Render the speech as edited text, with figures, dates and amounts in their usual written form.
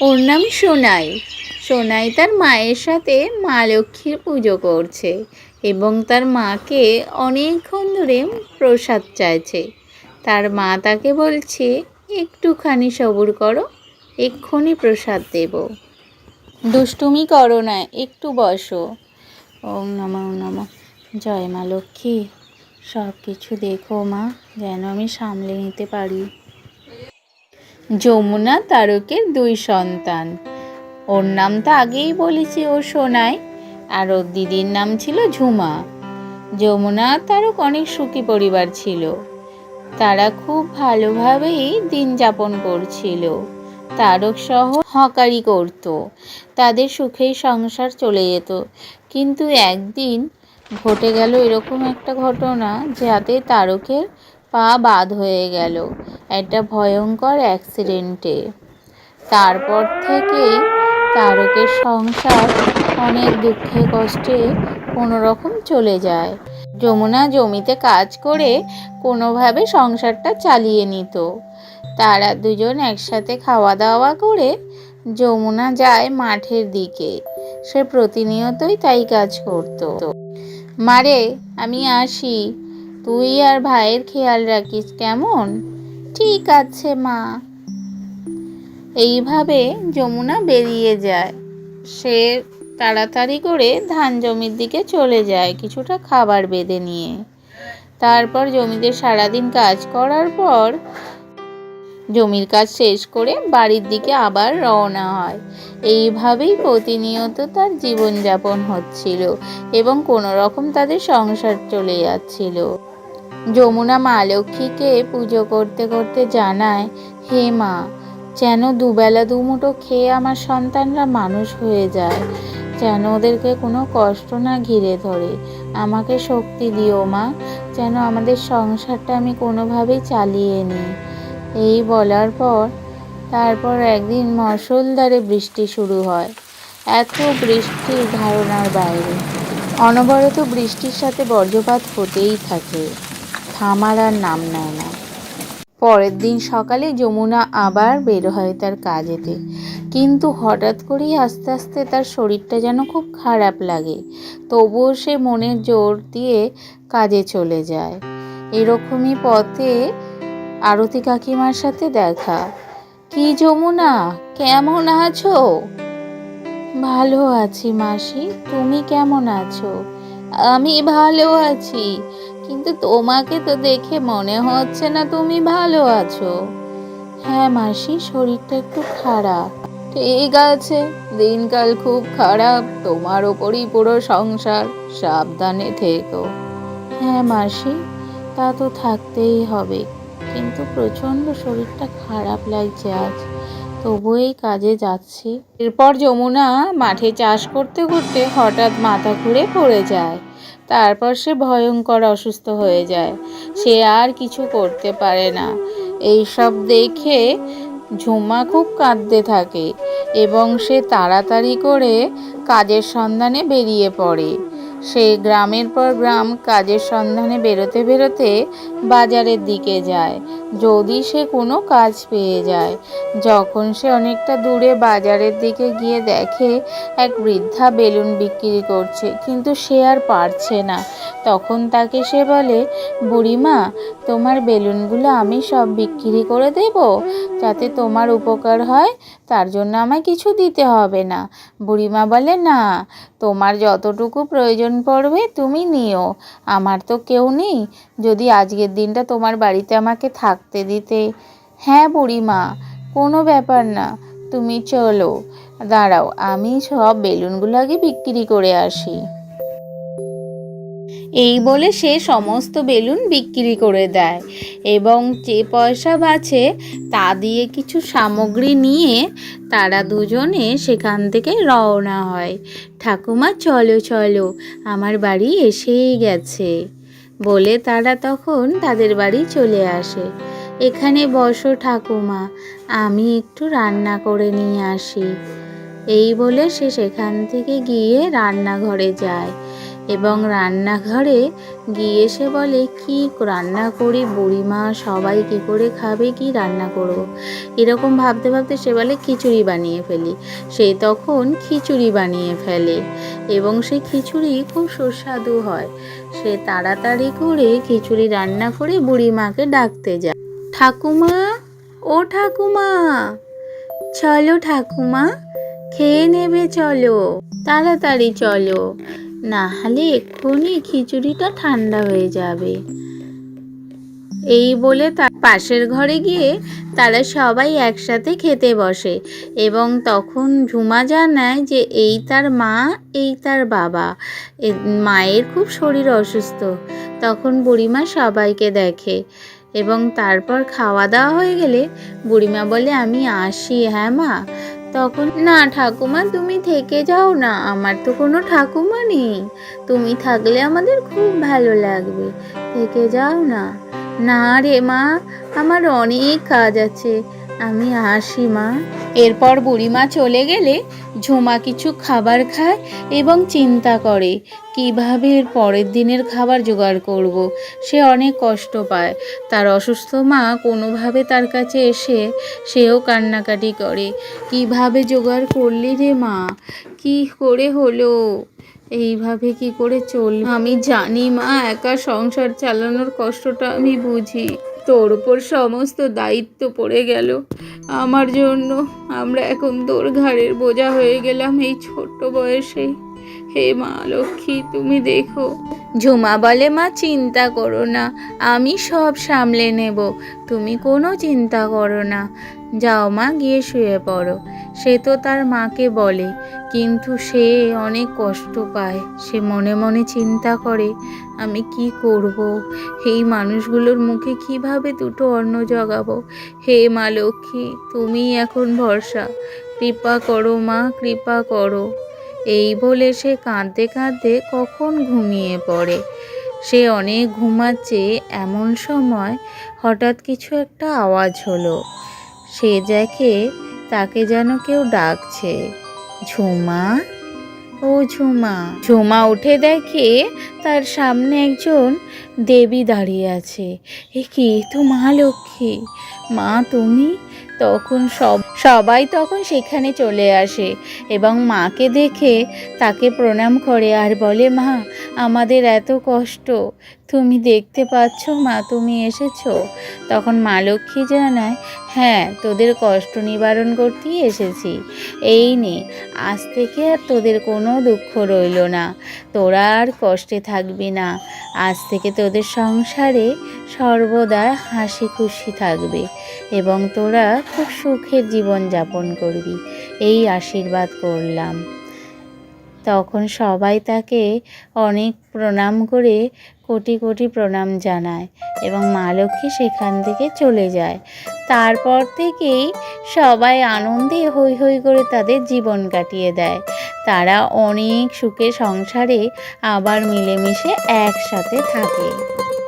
ওর নাম সোনাই। সোনাই তার মায়ের সাথে মা লক্ষ্মীর পুজো করছে এবং তার মাকে অনেকক্ষণ ধরে প্রসাদ চাইছে। তার মা তাকে বলছে, একটুখানি সবুর করো, এক্ষুনি প্রসাদ দেব। দুষ্টুমি করো না, একটু বসো। ওম নমঃ ওম নমঃ। জয় মা লক্ষ্মী, সব কিছু দেখো মা, যেন আমি সামলে নিতে পারি। যমুনা তারকের 2 সন্তান। ওর নাম তো আগেই বলেছি, ও সোনাই, আর ওর দিদির নাম ছিল ঝুমা। যমুনা তারক অনেক সুখী পরিবার ছিল। তারা খুব ভালোভাবেই দিন যাপন করছিল। তারক সহ হকারি করত, তাদের সুখেই সংসার চলে যেত। কিন্তু একদিন ঘটে গেল এরকম একটা ঘটনা, যাতে তারকের পা বাদ হয়ে গেল একটা ভয়ঙ্কর অ্যাক্সিডেন্টে। তারপর থেকেই তারকের সংসার অনেক দুঃখে কষ্টে কোনো রকম চলে যায়। যমুনা জমিতে কাজ করে কোনোভাবে সংসারটা চালিয়ে নিত। তারা দুজন একসাথে খাওয়া দাওয়া করে যমুনা যায় মাঠের দিকে। সে প্রতিনিয়তই তাই কাজ করত। মারে, আমি আসি, তুই আর ভাইয়ের খেয়াল রাখিস কেমন? ঠিক আছে মা। এইভাবে যমুনা বেরিয়ে যায়। সে তাড়াতাড়ি করে ধান জমির দিকে চলে যায় কিছুটা খাবার বেঁধে নিয়ে। তারপর জমিতে সারাদিন কাজ করার পর জমির কাজ শেষ করে বাড়ির দিকে আবার রওনা হয়। এইভাবেই প্রতিনিয়ত তার জীবনযাপন হচ্ছিল এবং কোনো রকম তাদের সংসার চলে যাচ্ছিল। যমুনা মা লক্ষ্মীকে পুজো করতে করতে জানায়, হে মা, যেন দুবেলা দুমুঠো খেয়ে আমার সন্তানরা মানুষ হয়ে যায়, যেন ওদেরকে কোনো কষ্ট না ঘিরে ধরে। আমাকে শক্তি দিও মা, যেন আমাদের সংসারটা আমি কোনোভাবেই চালিয়ে নিই। এই বলার পর তারপর একদিন মুষলধারে বৃষ্টি শুরু হয়। এত বৃষ্টি ধারণার বাইরে। অনবরত বৃষ্টির সাথে বজ্রপাত হতেই থাকে, থামার আর নাম নেয় না। পরের দিন সকালে যমুনা আবার বের হয় তার কাজেতে, কিন্তু হঠাৎ করেই আস্তে আস্তে তার শরীরটা যেন খুব খারাপ লাগে। তবুও সে মনের জোর দিয়ে কাজে চলে যায়। এরকমই পথে আরতি কাকিমার সাথে দেখা। কি যমুনা, কেমন আছো? ভালো আছি মাসি, তুমি কেমন আছো? আমি ভালো আছি, কিন্তু তোমাকে তো দেখে মনে হচ্ছে না তুমি ভালো আছো। হ্যাঁ মাসি, শরীরটা একটু খারাপ। ঠিক আছে, দিনকাল খুব খারাপ, তোমার ওপরই পুরো সংসার, সাবধানে থেকো। হ্যাঁ মাসি, তা তো থাকতেই হবে, কিন্তু প্রচণ্ড শরীরটা খারাপ লাগছে আজ, তবু এই কাজে যাচ্ছি। এরপর যমুনা মাঠে চাষ করতে করতে হঠাৎ মাথা ঘুরে পড়ে যায়। তারপর সে ভয়ঙ্কর অসুস্থ হয়ে যায়। সে আর কিছু করতে পারে না। এইসব দেখে ঝুমা খুব কাঁদতে থাকে এবং সে তাড়াতাড়ি করে কাজের সন্ধানে বেরিয়ে পড়ে। সে গ্রামের পর গ্রাম কাজের সন্ধানে বেরোতে বেরোতে বাজারের দিকে যায়, যদি সে কোনো কাজ পেয়ে যায়। যখন সে অনেকটা দূরে বাজারের দিকে গিয়ে দেখে এক বৃদ্ধা বেলুন বিক্রি করছে, কিন্তু সে আর পারছে না। তখন তাকে সে বলে, বুড়িমা, তোমার বেলুনগুলো আমি সব বিক্রি করে দেব, যাতে তোমার উপকার হয়, তার জন্য আমায় কিছু দিতে হবে না। বুড়িমা বলে, না, তোমার যতটুকু প্রয়োজন পড়বে তুমি নিও, আমার তো কেউ নেই, যদি আজকের দিনটা তোমার বাড়িতে আমাকে থাকতে দিতে। হ্যাঁ বুড়িমা, কোনো ব্যাপার না, তুমি চলো, দাঁড়াও, আমি সব বেলুনগুলো আগে বিক্রি করে আসি। এই বলে সে সমস্ত বেলুন বিক্রি করে দেয় এবং যে পয়সা বাঁচে তা দিয়ে কিছু সামগ্রী নিয়ে তারা দুজনে সেখান থেকে রওনা হয়। ঠাকুমা, চলো চলো, আমার বাড়ি এসেই গেছে বলে তারা তখন তাদের বাড়ি চলে আসে। এখানে বসো ঠাকুমা, আমি একটু রান্না করে নিয়ে আসি। এই বলে সে সেখান থেকে গিয়ে রান্নাঘরে যায় এবং রান্নাঘরে গিয়ে সে বলে, কি রান্না করি বুড়িমা, সবাই কি করে খাবে, কি রান্না করব। এরকম ভাবতে ভাবতে সে বলে খিচুড়ি বানিয়ে ফেলি। সে তখন খিচুড়ি বানিয়ে ফেলে এবং সেই খিচুড়ি খুব সুস্বাদু হয়। সে তাড়াতাড়ি করে খিচুড়ি রান্না করে বুড়িমাকে ডাকতে যায়। ঠাকুমা, ও ঠাকুমা, চলো ঠাকুমা, খেয়ে নেবে, চলো তাড়াতাড়ি চলো, না হলে এক্ষুনি খিচুড়িটা ঠান্ডা হয়ে যাবে। এই বলে তার পাশের ঘরে গিয়ে তারা সবাই একসাথে খেতে বসে এবং তখন ঝুমা জানায় যে এই তার মা, এই তার বাবা। মায়ের খুব শরীর অসুস্থ। তখন বুড়িমা সবাইকে দেখে এবং তারপর খাওয়া দাওয়া হয়ে গেলে বুড়িমা বলে, আমি আসি, হ্যাঁ মা। তখন, না ঠাকুমা, তুমি থেকে যাও না, আমার তো কোনো ঠাকুমা নেই, তুমি থাকলে আমাদের খুব ভালো লাগবে, থেকে যাও না। না রে মা, আমার অনেক কাজ আছে, আমি আসি মা। এরপর বুড়িমা চলে গেলে ঝুমা কিছু খাবার খায় এবং চিন্তা করে কিভাবে এর পরের দিনের খাবার জোগাড় করব। সে অনেক কষ্ট পায়। তার অসুস্থ মা কোনোভাবে তার কাছে এসে সেও কান্নাকাটি করে, কিভাবে জোগাড় করলি রে মা, কি করে হলো, এইভাবে কি করে চলবে। আমি জানি মা, একা সংসার চালানোর কষ্টটা আমি বুঝি, তোর উপর সমস্ত দায়িত্ব পড়ে গেল আমার জন্য। আমরা এখন তোর ঘাড়ের বোঝা হয়ে গেলাম এই ছোট্ট বয়সে। হে মা লক্ষ্মী, তুমি দেখো। ঝুমা বলে, মা চিন্তা করো না, আমি সব সামলে নেব, তুমি কোনো চিন্তা করো না, যাও মা গিয়ে শুয়ে পড়ো। সে তো তার মাকে বলে, কিন্তু সে অনেক কষ্ট পায়। সে মনে মনে চিন্তা করে, আমি কি করব, এই মানুষগুলোর মুখে কিভাবে দুটো অন্ন জগাবো। হে মা লক্ষ্মী, তুমি এখন ভরসা, কৃপা করো মা, কৃপা করো। এই বলে সে কাঁদতে কাঁদতে কখন ঘুমিয়ে পড়ে। সে অনেক ঘুমাচ্ছে, এমন সময় হঠাৎ কিছু একটা আওয়াজ হলো। সে দেখে তাকে যেন কেউ ডাকছে, ঝুমা, ও ঝুমা। ঝুমা উঠে দেখে তার সামনে একজন দেবী দাঁড়িয়ে আছে। এ কি, তো মা লক্ষ্মী, মা তুমি। তখন সবাই তখন সেখানে চলে আসে এবং মাকে দেখে তাকে প্রণাম করে আর বলে, মা আমাদের এত কষ্ট তুমি দেখতে পাচ্ছ মা, তুমি এসেছো। তখন মা লক্ষ্মী জানায়, হ্যাঁ, তোদের কষ্ট নিবারণ করতেই এসেছি। এই নে, আজ থেকে আর তোদের কোনো দুঃখ রইল না, তোরা আর কষ্টে থাকবি না। আজ থেকে তোদের সংসারে সর্বদা হাসি খুশি থাকবে এবং তোরা খুব সুখের জীবন যাপন করবি, এই আশীর্বাদ করলাম। তখন সবাই তাকে অনেক প্রণাম করে কোটি কোটি প্রণাম জানায় এবং মা লক্ষ্মী সেখান থেকে চলে যায়। তারপর থেকেই সবাই আনন্দে হৈ হৈ করে তাদের জীবন কাটিয়ে দেয়। তারা অনেক সুখে সংসারে আবার মিলেমিশে একসাথে থাকে।